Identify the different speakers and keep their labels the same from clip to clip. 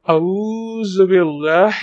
Speaker 1: أعوذ بالله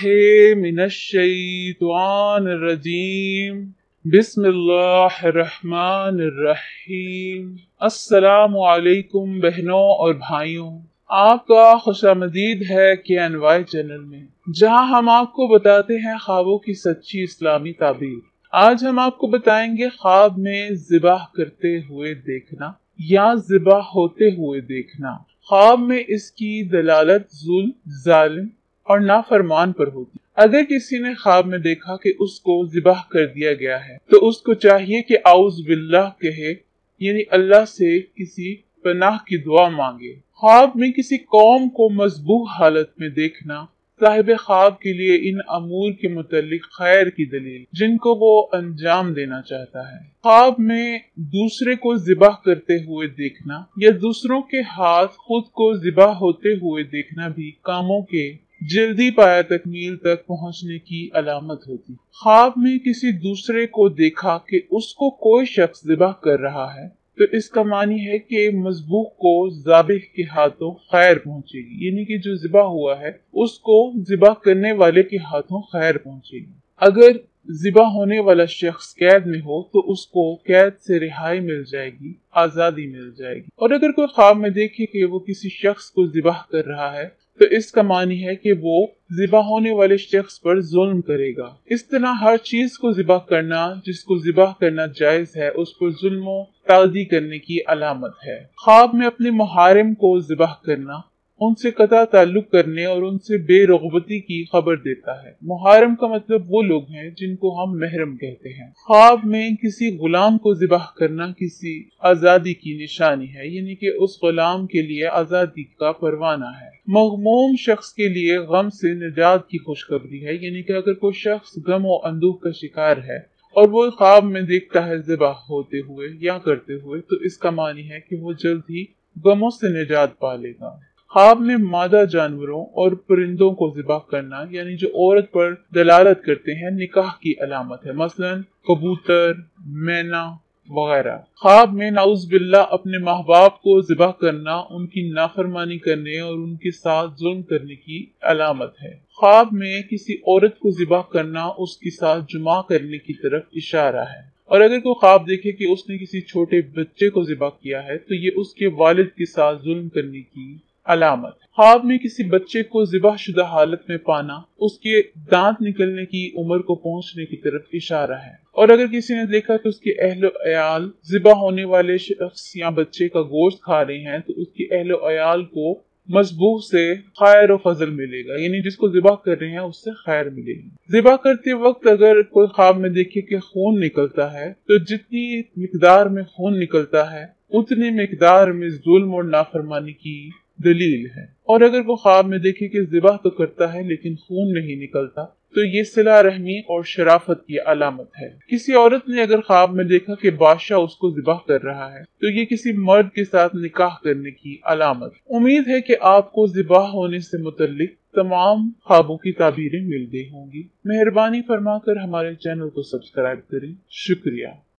Speaker 1: من الشيطان الرجيم بسم الله الرحمن الرحیم۔ السلام علیکم بہنوں اور بھائیوں، آپ کا خوش آمدید ہے KNY چینل میں، جہاں ہم آپ کو بتاتے ہیں خوابوں کی سچی اسلامی تعبیر۔ آج ہم آپ کو بتائیں گے خواب میں ذبح کرتے ہوئے دیکھنا یا ذبح ہوتے ہوئے دیکھنا۔ خواب میں اس کی دلالت ظلم، ظالم اور نافرمان پر ہوتی۔ اگر کسی نے خواب میں دیکھا کہ اس کو ذبح کر دیا گیا ہے تو اس کو چاہیے کہ اعوذ باللہ کہے، یعنی اللہ سے کسی پناہ کی دعا مانگے۔ خواب میں کسی قوم کو مذبوح حالت میں دیکھنا صاحب خواب کے لیے ان امور کے متعلق خیر کی دلیل جن کو وہ انجام دینا چاہتا ہے۔ خواب میں دوسرے کو ذبح کرتے ہوئے دیکھنا یا دوسروں کے ہاتھ خود کو ذبح ہوتے ہوئے دیکھنا بھی کاموں کے جلدی پایا تکمیل تک پہنچنے کی علامت ہوتی۔ خواب میں کسی دوسرے کو دیکھا کہ اس کو کوئی شخص ذبح کر رہا ہے تو اس کا معنی ہے کہ مذبوح کو ذابح کے ہاتھوں خیر پہنچے گی، یعنی کہ جو ذبح ہوا ہے اس کو ذبح کرنے والے کے ہاتھوں خیر پہنچے گی۔ اگر ذبح ہونے والا شخص قید میں ہو تو اس کو قید سے رہائی مل جائے گی، آزادی مل جائے گی۔ اور اگر کوئی خواب میں دیکھے کہ وہ کسی شخص کو ذبح کر رہا ہے تو اس کا معنی ہے کہ وہ ذبح ہونے والے شخص پر ظلم کرے گا۔ اس طرح ہر چیز کو ذبح کرنا جس کو ذبح کرنا جائز ہے اس پر ظلم و تعدی کرنے کی علامت ہے۔ خواب میں اپنے محارم کو ذبح کرنا ان سے قطع تعلق کرنے اور ان سے بے رغبتی کی خبر دیتا ہے۔ محارم کا مطلب وہ لوگ ہیں جن کو ہم محرم کہتے ہیں۔ خواب میں کسی غلام کو ذبح کرنا کسی آزادی کی نشانی ہے، یعنی کہ اس غلام کے لیے آزادی کا پروانہ ہے۔ مغموم شخص کے لیے غم سے نجات کی خوشخبری ہے، یعنی کہ اگر کوئی شخص غم و اندوہ کا شکار ہے اور وہ خواب میں دیکھتا ہے ذبح ہوتے ہوئے یا کرتے ہوئے تو اس کا معنی ہے کہ وہ جلد ہی غموں سے نجات پا لے گا۔ خواب میں مادہ جانوروں اور پرندوں کو ذبح کرنا یعنی جو عورت پر دلالت کرتے ہیں نکاح کی علامت ہے، مثلا کبوتر، مینا وغیرہ۔ خواب میں نعوذ باللہ اپنے ماں باپ کو ذبح کرنا ان کی نافرمانی کرنے اور ان کے ساتھ ظلم کرنے کی علامت ہے۔ خواب میں کسی عورت کو ذبح کرنا اس کے ساتھ جماع کرنے کی طرف اشارہ ہے۔ اور اگر کوئی خواب دیکھے کہ اس نے کسی چھوٹے بچے کو ذبح کیا ہے تو یہ اس کے والد کے ساتھ ظلم کرنے کی علامت ہے۔ خواب میں کسی بچے کو ذبح شدہ حالت میں پانا اس کے دانت نکلنے کی عمر کو پہنچنے کی طرف اشارہ ہے۔ اور اگر کسی نے دیکھا کہ اس کے اہل و عیال ذبح ہونے والے شخص یا بچے کا گوشت کھا رہے ہیں تو اس کے اہل و عیال کو مذبوح سے خیر و فضل ملے گا، یعنی جس کو ذبح کر رہے ہیں اس سے خیر ملے گی۔ ذبح کرتے وقت اگر کوئی خواب میں دیکھے کہ خون نکلتا ہے تو جتنی مقدار میں خون نکلتا ہے اتنی مقدار میں ظلم اور نافرمانی کی دلیل ہے۔ اور اگر وہ خواب میں دیکھے کہ ذبح تو کرتا ہے لیکن خون نہیں نکلتا تو یہ صلہ رحمی اور شرافت کی علامت ہے۔ کسی عورت نے اگر خواب میں دیکھا کہ بادشاہ اس کو ذبح کر رہا ہے تو یہ کسی مرد کے ساتھ نکاح کرنے کی علامت۔ امید ہے کہ آپ کو ذبح ہونے سے متعلق تمام خوابوں کی تعبیریں مل گئی ہوں گی۔ مہربانی فرما کر ہمارے چینل کو سبسکرائب کریں۔ شکریہ۔